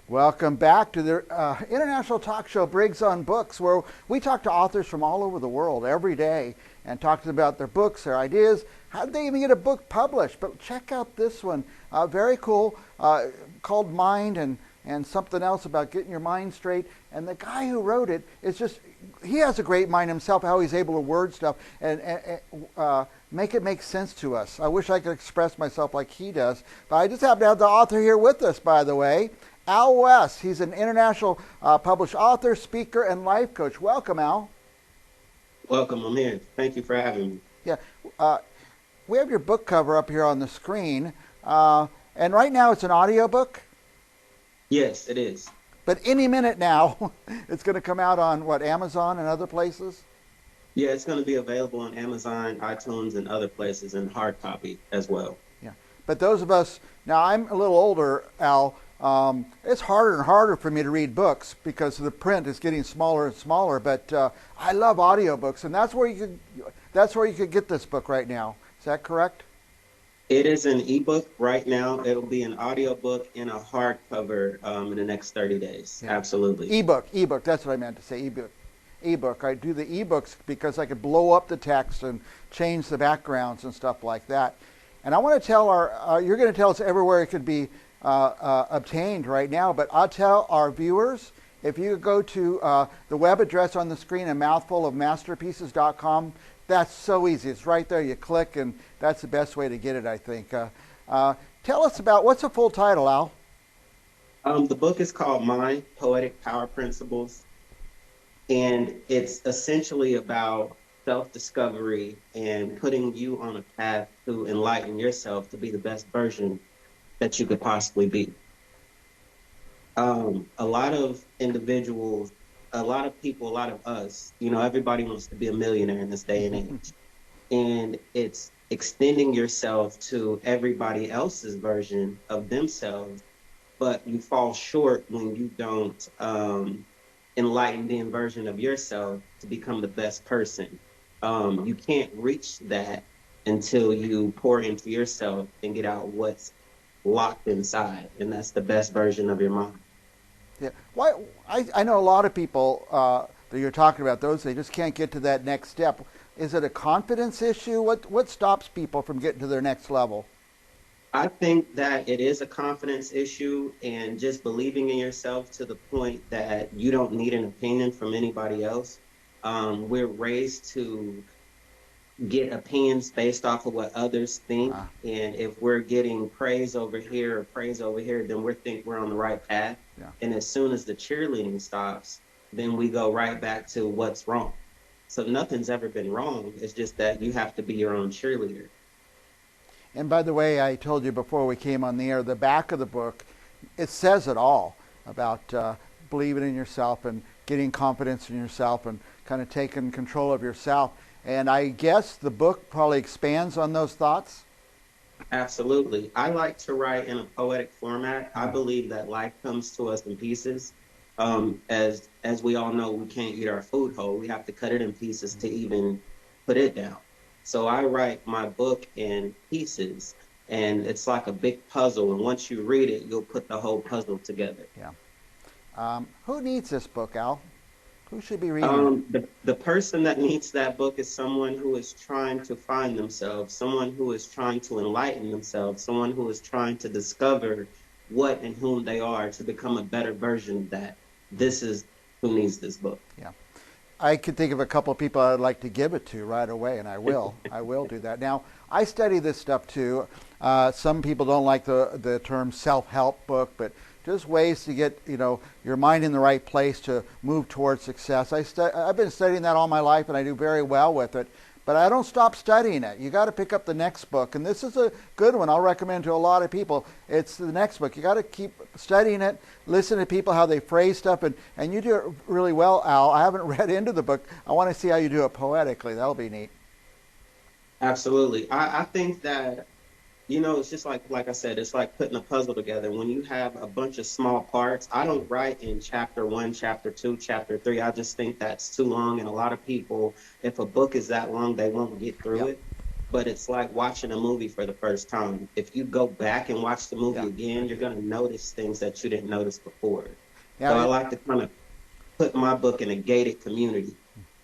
Welcome back to the international talk show Briggs on Books, where we talk to authors from all over the world every day and talk to them about their books, their ideas. How did they even get a book published? But check out this one, very cool, called Mind and something else about getting your mind straight. And the guy who wrote it is just, he has a great mind himself, how he's able to word stuff and make it make sense to us. I wish I could express myself like he does. But I just happen to have the author here with us, by the way. Al West. He's an international published author, speaker, and life coach. Welcome, Al. Welcome, I'm here. Thank you for having me. Yeah, uh, we have your book cover up here on the screen, and right now it's an audiobook, Yes, it is. but any minute now it's going to come out on what, Amazon and other places? Yeah, it's going to be available on Amazon, iTunes, and other places in hard copy as well. Yeah, but those of us now, I'm a little older, Al. It's harder and harder for me to read books because the print is getting smaller and smaller. But I love audiobooks, and that's where you could get this book right now. Is that correct? It is an ebook right now. It'll be an audiobook and a hardcover in the next 30 days. Yeah. Absolutely. Ebook. That's what I meant to say. Ebook. I do the ebooks because I could blow up the text and change the backgrounds and stuff like that. And I want to tell you're going to tell us everywhere it could be obtained right now, but I'll tell our viewers, if you go to the web address on the screen, a mouthful of masterpieces.com, that's so easy. It's right there. You click, and that's the best way to get it, I think. Tell us about, what's the full title, Al? The book is called Mind, Poetic Power Principles, and it's essentially about self-discovery and putting you on a path to enlighten yourself to be the best version that you could possibly be. A lot of individuals, a lot of people, a lot of us, everybody wants to be a millionaire in this day and age. And it's extending yourself to everybody else's version of themselves, but you fall short when you don't enlighten the version of yourself to become the best person. You can't reach that until you pour into yourself and get out what's locked inside, and that's the best version of your mind. Yeah. Why? I know a lot of people that you're talking about. Those they just can't get to that next step. Is it a confidence issue? What stops people from getting to their next level? I think that it is a confidence issue and just believing in yourself to the point that you don't need an opinion from anybody else. We're raised to get opinions based off of what others think. Uh, And if we're getting praise over here or praise over here, then we think we're on the right path. yeah. And as soon as the cheerleading stops, then we go right back to what's wrong. So nothing's ever been wrong. It's just that you have to be your own cheerleader. And by the way, I told you before we came on the air, the back of the book, it says it all about believing in yourself and getting confidence in yourself and kind of taking control of yourself. And I guess the book probably expands on those thoughts. Absolutely. I like to write in a poetic format. I believe that life comes to us in pieces. As we all know, we can't eat our food whole. We have to cut it in pieces to even put it down. So I write my book in pieces, and it's like a big puzzle. And once you read it, you'll put the whole puzzle together. Yeah. Who needs this book, Al? Who should be reading it? The person that needs that book is someone who is trying to find themselves, someone who is trying to enlighten themselves, someone who is trying to discover what and whom they are to become a better version of that. This is who needs this book. Yeah. I could think of a couple of people I'd like to give it to right away, and I will. I will do that. Now, I study this stuff too. Some people don't like the term self-help book, but just ways to get your mind in the right place to move towards success. I've been studying that all my life, and I do very well with it. But I don't stop studying it. You got to pick up the next book, and this is a good one. I'll recommend to a lot of people. It's the next book. You got to keep studying it, listen to people how they phrase stuff, and you do it really well, Al. I haven't read into the book. I want to see how you do it poetically. That'll be neat. Absolutely. I think that, it's just like I said, it's like putting a puzzle together. When you have a bunch of small parts, I don't write in chapter one, chapter two, chapter three. I just think that's too long. And a lot of people, if a book is that long, they won't get through Yep. it. but it's like watching a movie for the first time. If you go back and watch the movie Yeah. again, you're going to notice things that you didn't notice before. Now, So I like to kind of put my book in a gated community.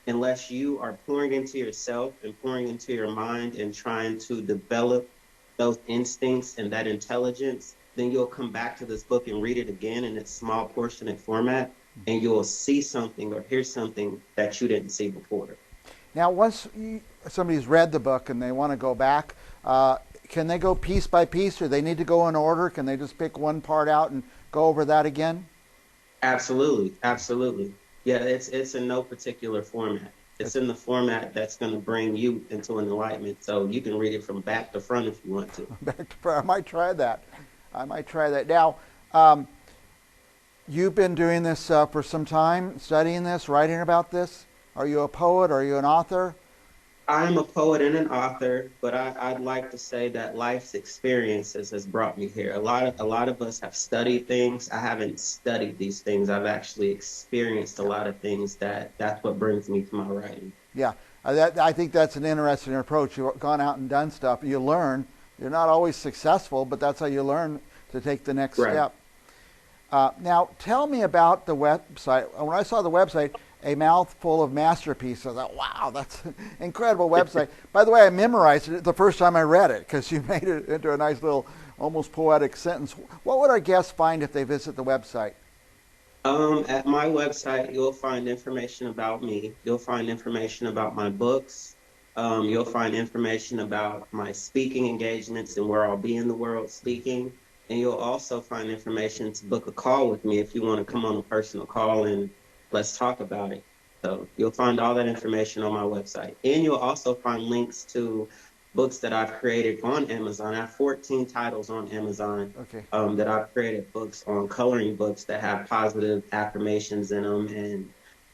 Unless you are pouring into yourself and pouring into your mind and trying to develop those instincts and that intelligence, then you'll come back to this book and read it again in its small portionate format, and you'll see something or hear something that you didn't see before. now once somebody's read the book and they want to go back, can they go piece by piece, or they need to go in order? Can they just pick one part out and go over that again? Absolutely, absolutely. Yeah, it's in no particular format. It's in the format that's going to bring you into an enlightenment. So you can read it from back to front if you want to. I might try that. I might try that. Now, um, you've been doing this for some time, studying this, writing about this. Are you a poet? Are you an author? I'm a poet and an author, but I'd like to say that life's experiences has brought me here. A lot of us have studied things. I haven't studied these things. I've actually experienced a lot of things that's what brings me to my writing. Yeah, I think that's an interesting approach. You've gone out and done stuff. You learn. You're not always successful, but that's how you learn to take the next Right. step. Now, tell me about the website. When I saw the website, A Mouthful of Masterpieces, I thought, wow, that's an incredible website. By the way, I memorized it the first time I read it because you made it into a nice little, almost poetic sentence. What would our guests find if they visit the website? At my website, you'll find information about me. You'll find information about my books. You'll find information about my speaking engagements and where I'll be in the world speaking. And you'll also find information to book a call with me if you want to come on a personal call and let's talk about it. So you'll find all that information on my website. And you'll also find links to books that I've created on Amazon. I have 14 titles on Amazon Okay. that I've created books on, coloring books that have positive affirmations in them, and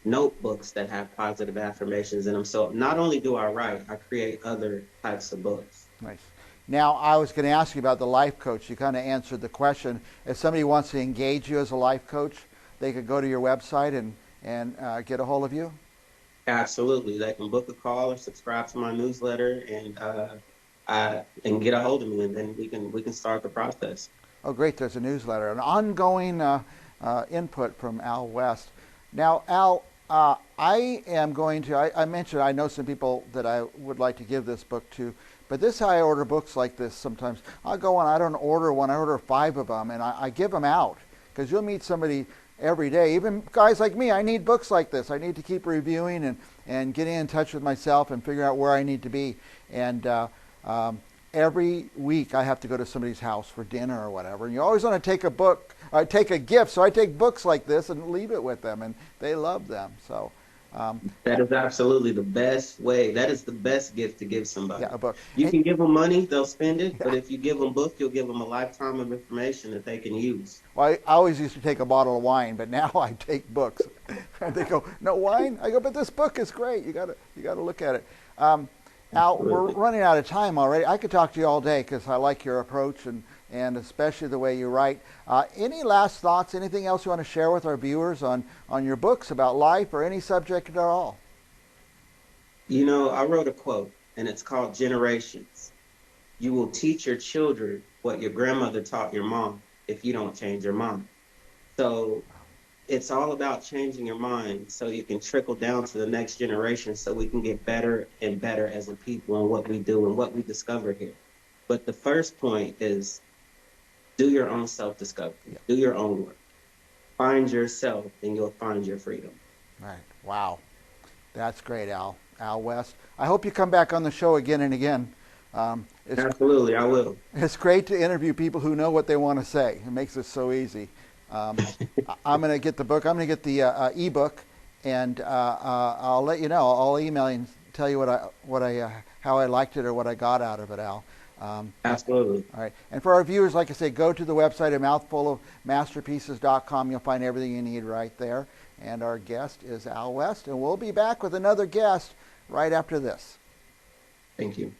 notebooks that have positive affirmations in them. So not only do I write, I create other types of books. Nice. Now, I was going to ask you about the life coach. You kind of answered the question. If somebody wants to engage you as a life coach, they could go to your website and get a hold of you? Absolutely. They can book a call or subscribe to my newsletter and get a hold of me, and then we can start the process. Oh, great. There's a newsletter, an ongoing input from Al West. Now, Al, I am going to, I mentioned I know some people that I would like to give this book to, but this is how I order books like this sometimes. I'll go on, I don't order one, I order 5 of them, and I give them out, because you'll meet somebody every day. Even guys like me, I need books like this. I need to keep reviewing and getting in touch with myself and figure out where I need to be. And every week I have to go to somebody's house for dinner or whatever. And you always want to take a book, or take a gift. So I take books like this and leave it with them, and they love them. So That is absolutely the best way. That is the best gift to give somebody. yeah, a book. You And, can give them money, they'll spend it, yeah. but if you give them book, you'll give them a lifetime of information that they can use. Well, I always used to take a bottle of wine, but now I take books. And they go, no wine? I go, but this book is great. You gotta look at it. Al, we're Absolutely. running out of time already. I could talk to you all day because I like your approach and especially the way you write. Any last thoughts? Anything else you want to share with our viewers on your books about life or any subject at all? You know, I wrote a quote, and it's called Generations. You will teach your children what your grandmother taught your mom if you don't change your mind. So it's all about changing your mind so you can trickle down to the next generation so we can get better and better as a people in what we do and what we discover here. But the first point is do your own self-discovery, Yeah. do your own work. Find yourself and you'll find your freedom. Right. Wow. That's great, Al. Al West. I hope you come back on the show again and again. It's Absolutely, I will. It's great to interview people who know what they want to say. It makes it so easy. I'm going to get the book. I'm going to get the ebook, and I'll let you know. I'll email you and tell you how I liked it or what I got out of it, Al. Absolutely. All right. And for our viewers, like I say, go to the website at mouthfulofmasterpieces.com. You'll find everything you need right there. And our guest is Al West, and we'll be back with another guest right after this. Thank you.